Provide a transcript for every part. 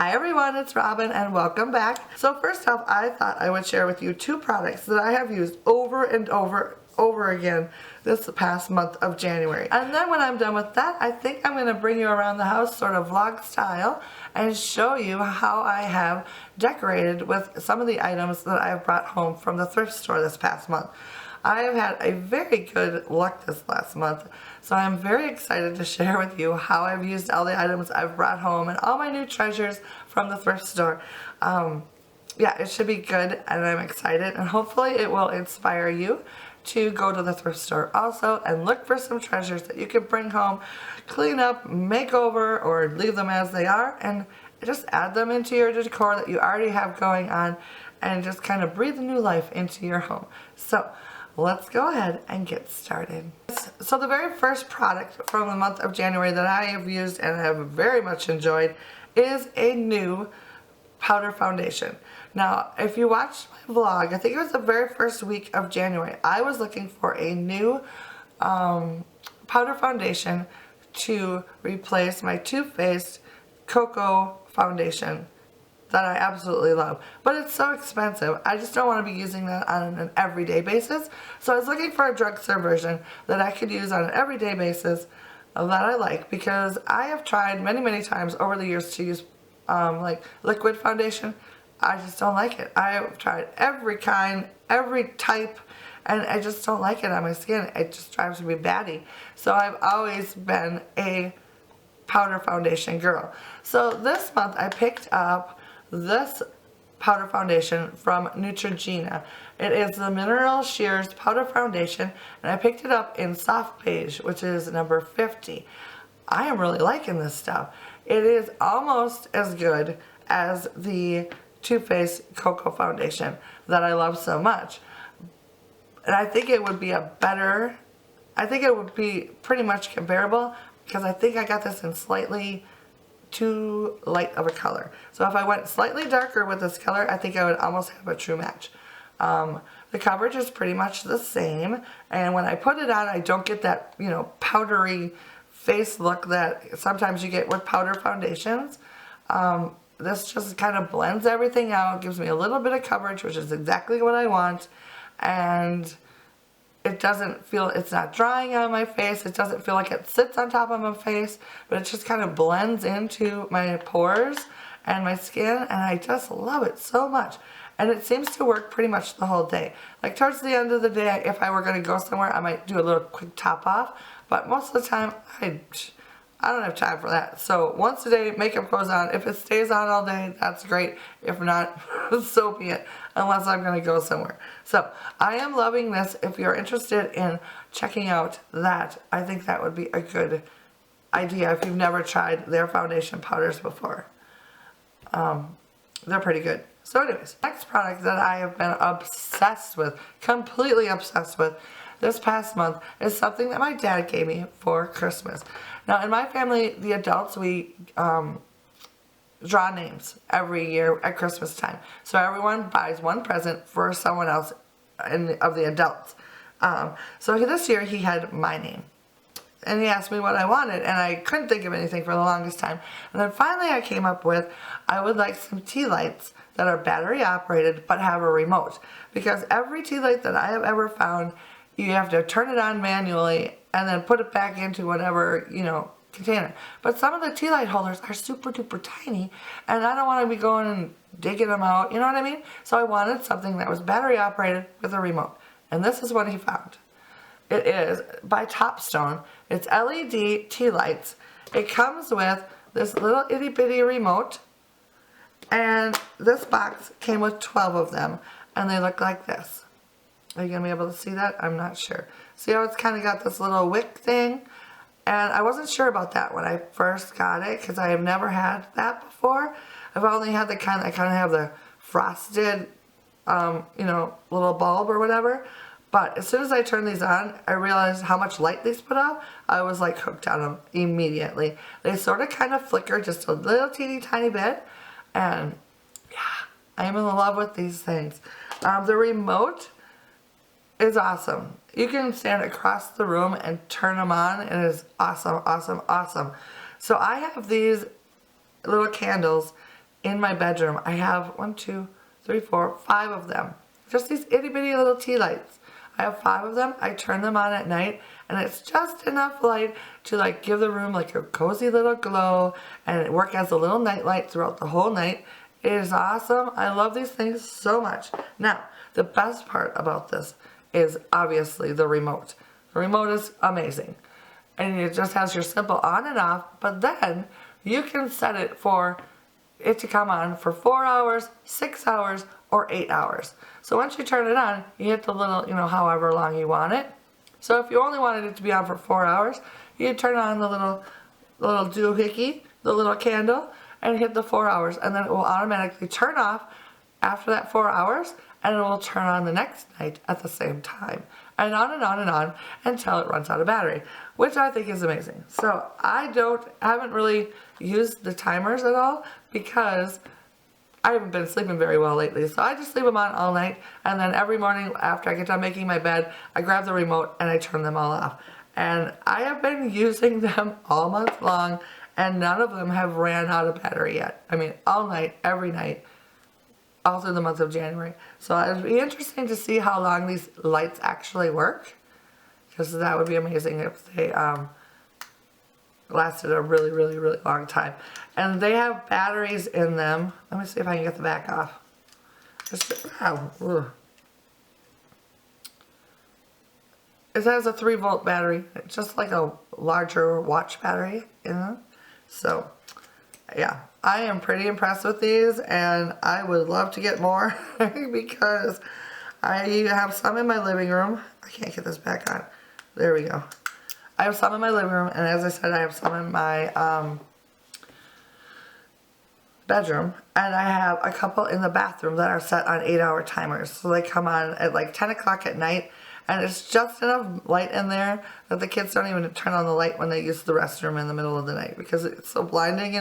Hi everyone, it's Robin and welcome back. So first off, I thought I would share with you two products that I have used over and over again this past month of January. And then when I'm done with that, I think I'm going to bring you around the house sort of vlog style and show you how I have decorated with some of the items that I've brought home from the thrift store this past month. I have had a very good luck this last month, so I'm very excited to share with you how I've used all the items I've brought home and all my new treasures from the thrift store. Yeah, it should be good and I'm excited, and hopefully it will inspire you to go to the thrift store also and look for some treasures that you can bring home, clean up, make over, or leave them as they are, and just add them into your decor that you already have going on and just kind of breathe new life into your home. So let's go ahead and get started. So the very first product from the month of January that I have used and have very much enjoyed is a new powder foundation. Now, if you watched my vlog, I think it was the very first week of January, I was looking for a new powder foundation to replace my Too Faced Cocoa foundation that I absolutely love. But it's so expensive. I just don't want to be using that on an everyday basis. So I was looking for a drugstore version that I could use on an everyday basis that I like, because I have tried many times over the years to use like liquid foundation. I just don't like it. I have tried every kind, every type, and I just don't like it on my skin. It just drives me batty. So I've always been a powder foundation girl. So this month I picked up this powder foundation from Neutrogena. It is the Mineral Shears Powder Foundation, and I picked it up in Soft Beige, which is number 50. I am really liking this stuff. It is almost as good as the Too Faced Cocoa Foundation that I love so much. And I think it would be pretty much comparable, because I think I got this in slightly too light of a color. So if I went slightly darker with this color, I think I would almost have a true match. The coverage is pretty much the same, and when I put it on, I don't get that, you know, powdery face look that sometimes you get with powder foundations. This just kind of blends everything out, gives me a little bit of coverage, which is exactly what I want, and it doesn't feel, it's not drying on my face, it doesn't feel like it sits on top of my face, but it just kind of blends into my pores and my skin, and I just love it so much. And it seems to work pretty much the whole day. Like towards the end of the day, if I were going to go somewhere, I might do a little quick top off, but most of the time, I don't have time for that. So once a day, makeup goes on. If it stays on all day, that's great. If not, so be it, unless I'm going to go somewhere. So I am loving this. If you're interested in checking out that, I think that would be a good idea if you've never tried their foundation powders before. They're pretty good. So anyways, next product that I have been obsessed with, completely obsessed with, this past month is something that my dad gave me for Christmas. Now in my family, the adults, we draw names every year at Christmas time. So everyone buys one present for someone else of the adults. So this year he had my name. And he asked me what I wanted, and I couldn't think of anything for the longest time. And then finally I came up with, I would like some tea lights that are battery operated but have a remote. Because every tea light that I have ever found, you have to turn it on manually and then put it back into whatever, you know, container. But some of the tea light holders are super duper tiny, and I don't want to be going and digging them out, you know what I mean? So I wanted something that was battery operated with a remote. And this is what he found. It is by Topstone. It's LED tea lights. It comes with this little itty bitty remote, and this box came with 12 of them, and they look like this. Are you going to be able to see that? I'm not sure. See how it's kind of got this little wick thing? And I wasn't sure about that when I first got it, because I have never had that before. I've only had the kind that kind of have the frosted, you know, little bulb or whatever. But as soon as I turned these on, I realized how much light these put off. I was like hooked on them immediately. They sort of kind of flicker just a little teeny tiny bit. And yeah, I'm in love with these things. The remote is awesome. You can stand across the room and turn them on. It is awesome, awesome, awesome. So I have these little candles in my bedroom. I have 1, 2, 3, 4, 5 of them. Just these itty bitty little tea lights. I have 5 of them. I turn them on at night, and it's just enough light to like give the room like a cozy little glow, and it works as a little night light throughout the whole night. It is awesome. I love these things so much. Now, the best part about this is obviously the remote. The remote is amazing. And it just has your simple on and off, but then you can set it for it to come on for 4 hours, 6 hours, or 8 hours. So once you turn it on, you hit the little, however long you want it. So if you only wanted it to be on for 4 hours, you turn on the little doohickey, the little candle, and hit the 4 hours, and then it will automatically turn off after that 4 hours, and it will turn on the next night at the same time. And on and on and on until it runs out of battery, which I think is amazing. So I haven't really used the timers at all because I haven't been sleeping very well lately. So I just leave them on all night, and then every morning after I get done making my bed, I grab the remote and I turn them all off. And I have been using them all month long, and none of them have ran out of battery yet. I mean, all night, every night, all through the month of January. So it'd be interesting to see how long these lights actually work, because that would be amazing if they lasted a really, really, really long time. And they have batteries in them. Let me see if I can get the back off. It has a 3-volt battery. It's just like a larger watch battery in them. So, yeah. I am pretty impressed with these, and I would love to get more because I have some in my living room. I can't get this back on. There we go. I have some in my living room, and as I said, I have some in my bedroom, and I have a couple in the bathroom that are set on 8-hour timers. So they come on at like 10 o'clock at night, and it's just enough light in there that the kids don't even turn on the light when they use the restroom in the middle of the night because it's so blinding,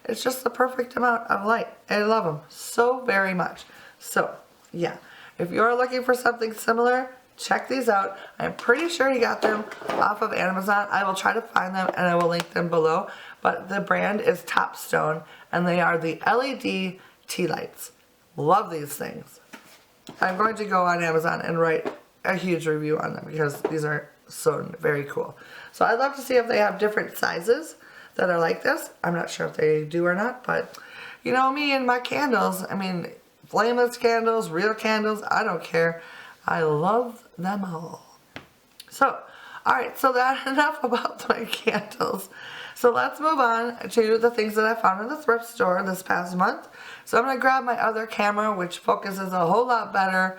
It's just the perfect amount of light. I love them so very much. So, yeah. If you're looking for something similar, check these out. I'm pretty sure you got them off of Amazon. I will try to find them, and I will link them below. But the brand is Topstone, and they are the LED tea lights. Love these things. I'm going to go on Amazon and write a huge review on them because these are so very cool. So I'd love to see if they have different sizes that are like this. I'm not sure if they do or not, but me and my candles, I mean, flameless candles, real candles, I don't care. I love them all. So, alright, so that's enough about my candles. So let's move on to the things that I found in the thrift store this past month. So I'm going to grab my other camera, which focuses a whole lot better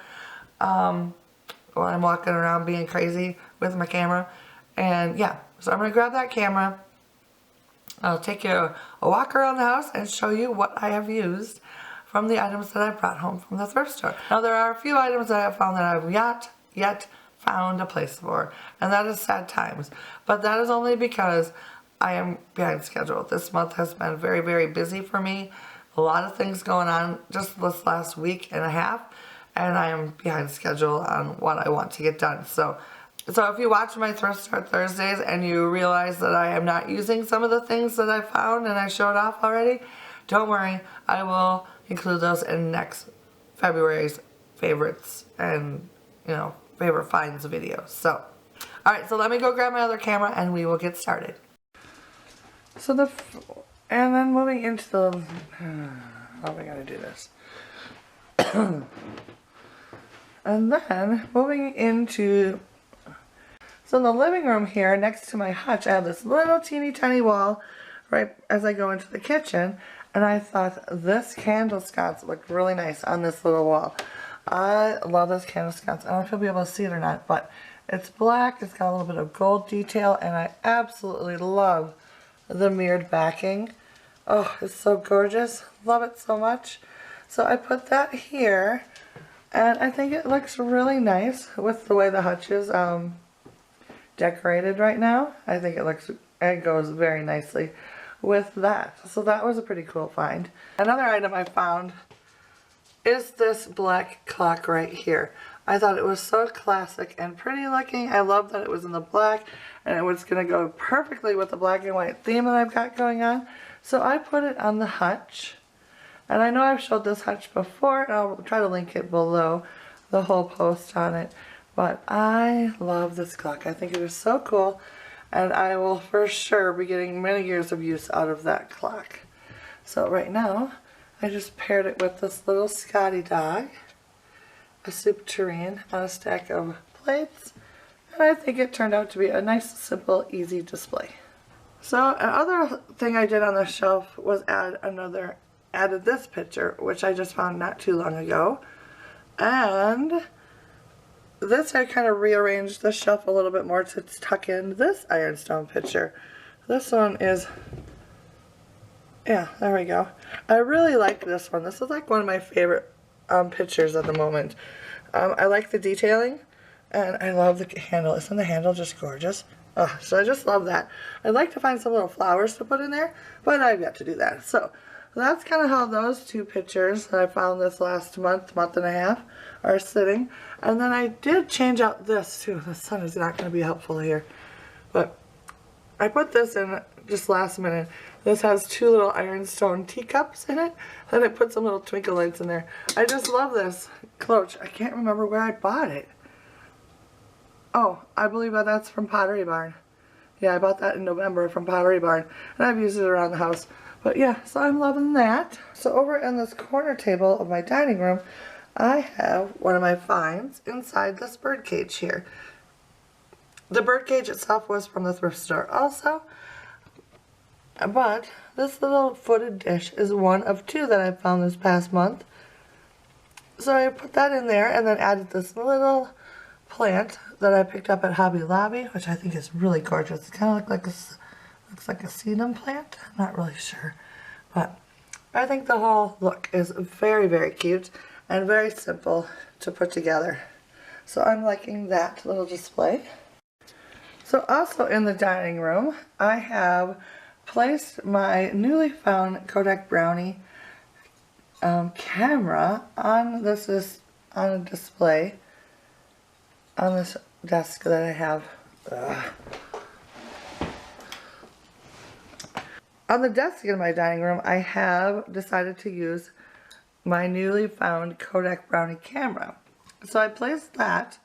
when I'm walking around being crazy with my camera. And yeah, so I'm going to grab that camera. I'll take you a walk around the house and show you what I have used from the items that I brought home from the thrift store. Now there are a few items that I have found that I have yet found a place for, and that is sad times. But that is only because I am behind schedule. This month has been very, very busy for me. A lot of things going on just this last week and a half, and I am behind schedule on what I want to get done. So if you watch my Thrift Store Thursdays and you realize that I am not using some of the things that I found and I showed off already, don't worry. I will include those in next February's favorites and, favorite finds videos. So, alright, so let me go grab my other camera and we will get started. And then moving into the, how am I going to do this? And then moving into, so in the living room here next to my hutch, I have this little teeny tiny wall right as I go into the kitchen, and I thought this candle sconce looked really nice on this little wall. I love this candle sconce. I don't know if you'll be able to see it or not, but it's black, it's got a little bit of gold detail, and I absolutely love the mirrored backing. Oh, it's so gorgeous. Love it so much. So I put that here, and I think it looks really nice with the way the hutch is decorated right now. I think it goes very nicely with that. So that was a pretty cool find. Another item I found is this black clock right here. I thought it was so classic and pretty looking. I love that it was in the black, and it was going to go perfectly with the black and white theme that I've got going on. So I put it on the hutch. And I know I've showed this Hutch before, and I'll try to link it below, the whole post on it. But I love this clock. I think it is so cool, and I will for sure be getting many years of use out of that clock. So right now, I just paired it with this little Scotty dog, a soup tureen, and a stack of plates, and I think it turned out to be a nice, simple, easy display. So another thing I did on the shelf was added this picture, which I just found not too long ago, and this I kind of rearranged the shelf a little bit more to tuck in this ironstone picture. This one is, yeah, there we go. I really like this one. This is like one of my favorite pictures at the moment. I like the detailing, and I love the handle. Isn't the handle just gorgeous? So I just love that. I'd like to find some little flowers to put in there, but I've got to do that. So that's kind of how those two pictures that I found this last month and a half are sitting. And then I did change out this too. The sun is not going to be helpful here, but I put this in just last minute. This has two little ironstone teacups in it, and I put some little twinkle lights in there. I just love this cloche. I can't remember where I bought it. Oh, I believe that's from Pottery Barn. Yeah, I bought that in November from Pottery Barn, and I've used it around the house. But yeah, so I'm loving that. So over in this corner table of my dining room, I have one of my finds inside this birdcage here. The birdcage itself was from the thrift store also, but this little footed dish is one of two that I found this past month. So I put that in there and then added this little plant that I picked up at Hobby Lobby, which I think is really gorgeous. It kind of looks like a sedum plant. I'm not really sure, but I think the whole look is very, very cute and very simple to put together. So I'm liking that little display. So also in the dining room, I have placed my newly found Kodak Brownie camera on on a display on this desk that I have. On the desk in my dining room, I have decided to use my newly found Kodak Brownie camera. So I placed that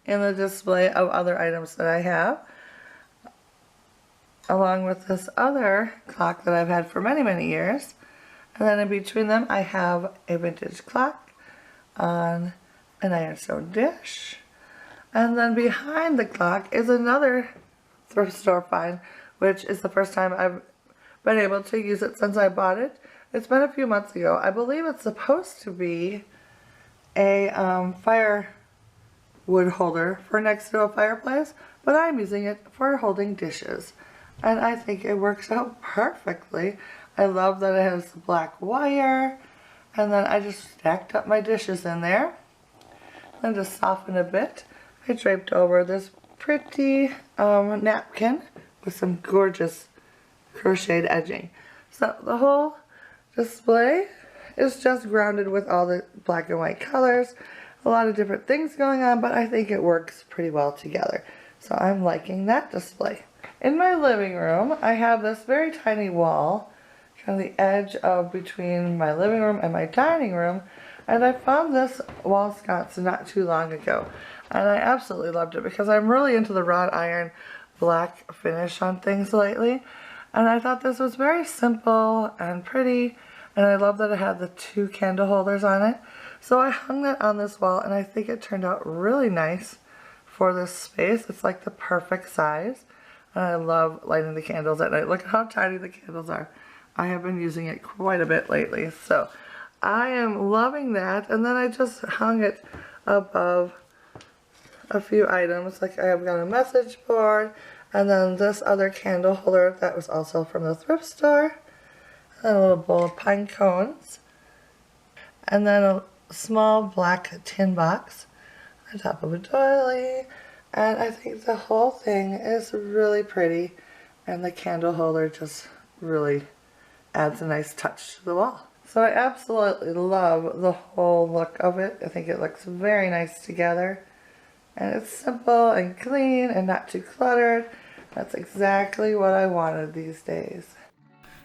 in the display of other items that I have, along with this other clock that I've had for many, many years. And then in between them, I have a vintage clock on an ironstone dish. And then behind the clock is another thrift store find, which is the first time I've been able to use it since I bought it. It's been a few months ago. I believe it's supposed to be a firewood holder for next to a fireplace, but I'm using it for holding dishes. And I think it works out perfectly. I love that it has the black wire, and then I just stacked up my dishes in there. Then to soften a bit, I draped over this pretty napkin with some gorgeous crocheted edging. So the whole display is just grounded with all the black and white colors, a lot of different things going on, but I think it works pretty well together. So I'm liking that display. In my living room, I have this very tiny wall, kind of the edge of between my living room and my dining room, and I found this wall sconce not too long ago, and I absolutely loved it because I'm really into the wrought iron black finish on things lately, and I thought this was very simple and pretty, and I love that it had the two candle holders on it. So I hung that on this wall, and I think it turned out really nice for this space. It's like the perfect size. And I love lighting the candles at night. Look at how tiny the candles are. I have been using it quite a bit lately. So I am loving that. And then I just hung it above a few items. Like I have got a message board. And then this other candle holder that was also from the thrift store. And a little bowl of pine cones. And then a small black tin box on top of a doily. And I think the whole thing is really pretty, and the candle holder just really adds a nice touch to the wall. So I absolutely love the whole look of it. I think it looks very nice together, and it's simple and clean and not too cluttered. That's exactly what I wanted these days.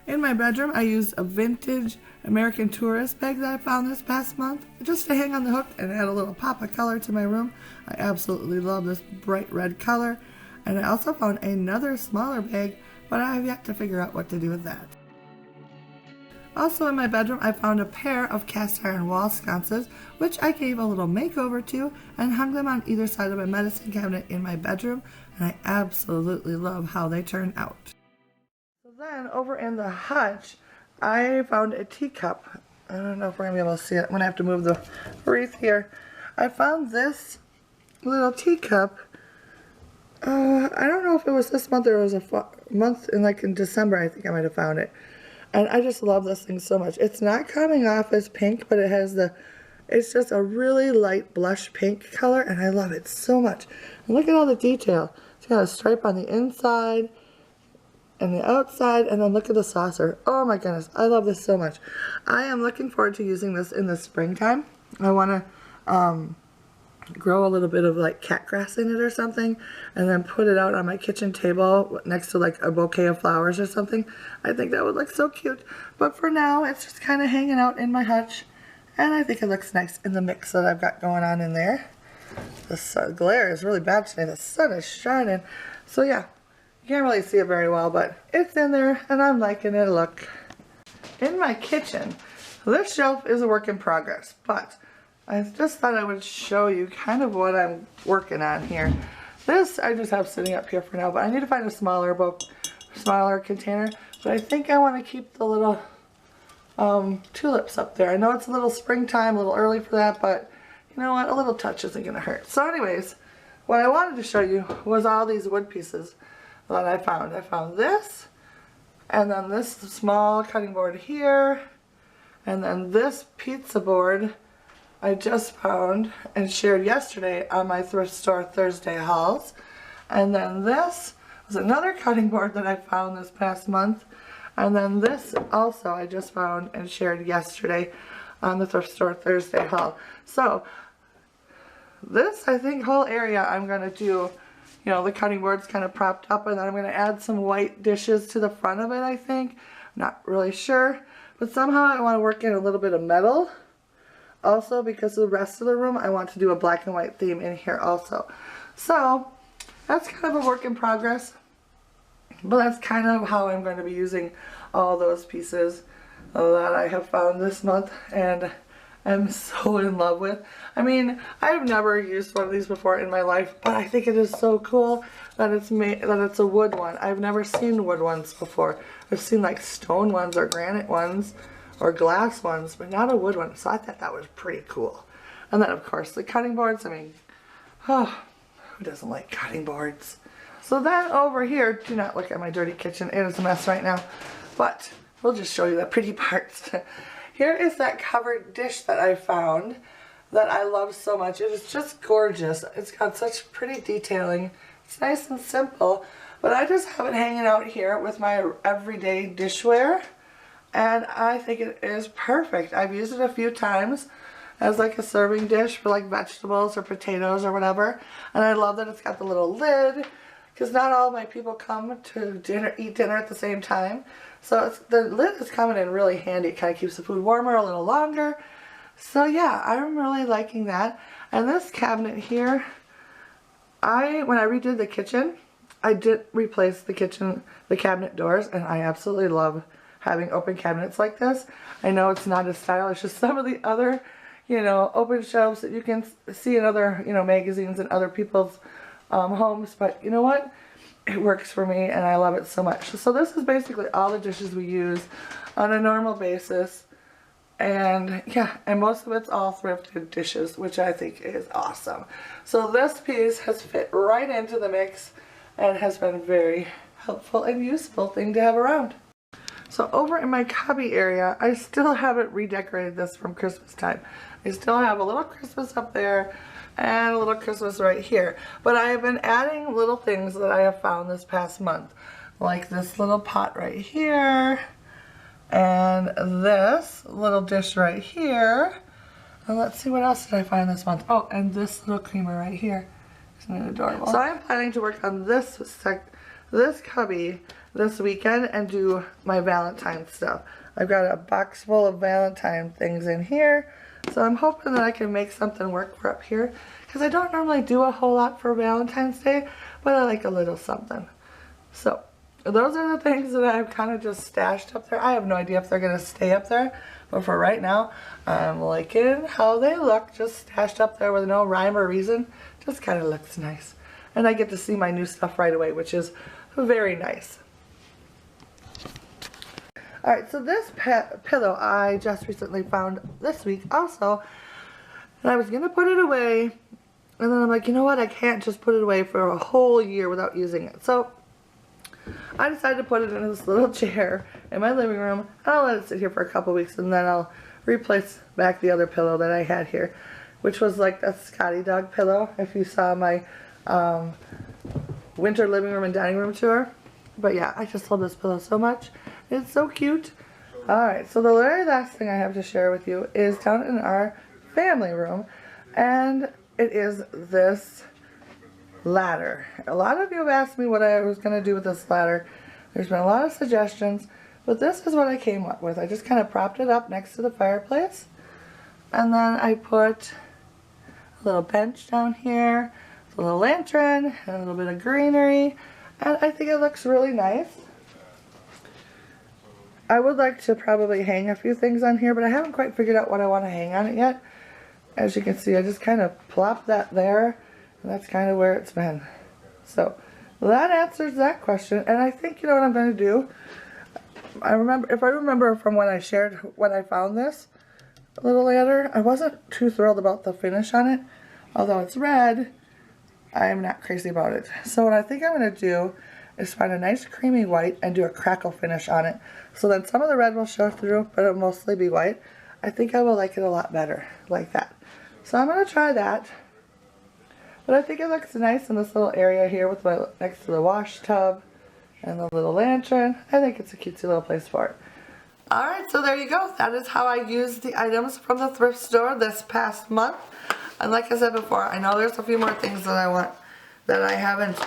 In my bedroom, I used a vintage American Tourist bag that I found this past month just to hang on the hook and add a little pop of color to my room. I absolutely love this bright red color. And I also found another smaller bag, but I have yet to figure out what to do with that. Also in my bedroom, I found a pair of cast iron wall sconces, which I gave a little makeover to and hung them on either side of my medicine cabinet in my bedroom, and I absolutely love how they turn out. So then over in the Hutch, I found a teacup. I don't know if we're going to be able to see it. I'm going to have to move the wreath here. I found this little teacup. I don't know if it was this month or it was a month in December. I think I might have found it. And I just love this thing so much. It's not coming off as pink, but it has it's just a really light blush pink color, and I love it so much. And look at all the detail. It's got a stripe on the inside and the outside, and then look at the saucer. Oh my goodness, I love this so much. I am looking forward to using this in the springtime. I want to grow a little bit of like cat grass in it or something, and then put it out on my kitchen table next to like a bouquet of flowers or something. I think that would look so cute. But for now, it's just kind of hanging out in my hutch, and I think it looks nice in the mix that I've got going on in there. The glare is really bad today. The sun is shining. So yeah, you can't really see it very well, but it's in there, and I'm liking it. Look. In my kitchen, this shelf is a work in progress, but I just thought I would show you kind of what I'm working on here. This I just have sitting up here for now, but I need to find a smaller container. But I think I want to keep the little tulips up there. I know it's a little springtime, a little early for that, but you know what? A little touch isn't going to hurt. So anyways, what I wanted to show you was all these wood pieces that I found. I found this, and then this small cutting board here, and then this pizza board I just found and shared yesterday on my Thrift Store Thursday hauls. And then this was another cutting board that I found this past month. And then this also I just found and shared yesterday on the Thrift Store Thursday haul. So this, I think, whole area I'm going to do, you know, the cutting board's kind of propped up, and then I'm going to add some white dishes to the front of it, I think. I'm not really sure. But somehow I want to work in a little bit of metal. Also, because of the rest of the room, I want to do a black and white theme in here also. So, that's kind of a work in progress. But that's kind of how I'm going to be using all those pieces that I have found this month and I'm so in love with. I mean, I've never used one of these before in my life, but I think it is so cool that it's a wood one. I've never seen wood ones before. I've seen like stone ones or granite ones or glass ones, but not a wood one. So I thought that was pretty cool. And then of course the cutting boards. I mean, oh, who doesn't like cutting boards? So then over here, do not look at my dirty kitchen. It is a mess right now, but we'll just show you the pretty parts. Here is that covered dish that I found that I love so much. It is just gorgeous. It's got such pretty detailing. It's nice and simple, but I just have it hanging out here with my everyday dishware. And I think it is perfect. I've used it a few times as like a serving dish for like vegetables or potatoes or whatever. And I love that it's got the little lid, because not all my people come to eat dinner at the same time. So the lid is coming in really handy. It kind of keeps the food warmer a little longer. So yeah, I'm really liking that. And this cabinet here, when I redid the kitchen, I did replace the cabinet doors, and I absolutely love having open cabinets like this. I know it's not as stylish as some of the other, you know, open shelves that you can see in other, you know, magazines and other people's homes, but you know what? It works for me and I love it so much. So this is basically all the dishes we use on a normal basis. And yeah, and most of it's all thrifted dishes, which I think is awesome. So this piece has fit right into the mix and has been very helpful and useful thing to have around. So over in my cubby area, I still haven't redecorated this from Christmas time. I still have a little Christmas up there and a little Christmas right here. But I have been adding little things that I have found this past month. Like this little pot right here. And this little dish right here. And let's see, what else did I find this month? Oh, and this little creamer right here. Isn't it adorable? So I'm planning to work on this cubby this weekend and do my Valentine stuff. I've got a box full of Valentine things in here, so I'm hoping that I can make something work for up here, because I don't normally do a whole lot for Valentine's Day, but I like a little something. So those are the things that I've kind of just stashed up there. I have no idea if they're going to stay up there, but for right now, I'm liking how they look, just stashed up there with no rhyme or reason. Just kind of looks nice. And I get to see my new stuff right away, which is very nice. Alright, so this pillow I just recently found this week also. And I was going to put it away. And then I'm like, you know what? I can't just put it away for a whole year without using it. So I decided to put it in this little chair in my living room. And I'll let it sit here for a couple weeks. And then I'll replace back the other pillow that I had here, which was like a Scotty dog pillow. If you saw my winter living room and dining room tour. But yeah, I just love this pillow so much. It's so cute. Alright, so the very last thing I have to share with you is down in our family room. And it is this ladder. A lot of you have asked me what I was going to do with this ladder. There's been a lot of suggestions. But this is what I came up with. I just kind of propped it up next to the fireplace. And then I put a little bench down here, a little lantern, and a little bit of greenery. And I think it looks really nice. I would like to probably hang a few things on here, but I haven't quite figured out what I want to hang on it yet. As you can see, I just kind of plopped that there, and that's kind of where it's been. So that answers that question, and I think you know what I'm going to do. If I remember from when I shared when I found this little ladder, I wasn't too thrilled about the finish on it. Although it's red, I'm not crazy about it. So what I think I'm going to do is find a nice creamy white and do a crackle finish on it. So then some of the red will show through, but it'll mostly be white. I think I will like it a lot better like that. So I'm going to try that. But I think it looks nice in this little area here with my next to the wash tub and the little lantern. I think it's a cutesy little place for it. Alright, so there you go. That is how I used the items from the thrift store this past month. And like I said before, I know there's a few more things that I want that I haven't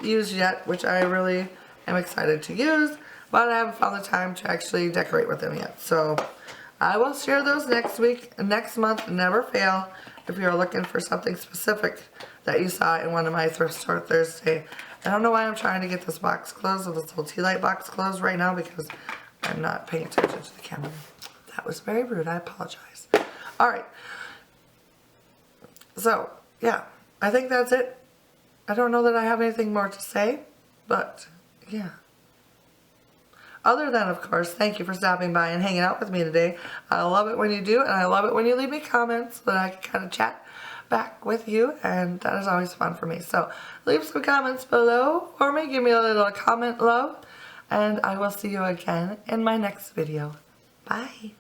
used yet, which I really am excited to use, but I haven't found the time to actually decorate with them yet. So I will share those next week, next month, never fail, if you're looking for something specific that you saw in one of my Thrift Store Thursday. I don't know why I'm trying to get this box closed, or this little tea light box closed right now, because I'm not paying attention to the camera. That was very rude, I apologize. Alright. So, yeah, I think that's it. I don't know that I have anything more to say, but yeah. Other than, of course, thank you for stopping by and hanging out with me today. I love it when you do, and I love it when you leave me comments so that I can kind of chat back with you, and that is always fun for me. So leave some comments below for me. Give me a little comment love, and I will see you again in my next video. Bye.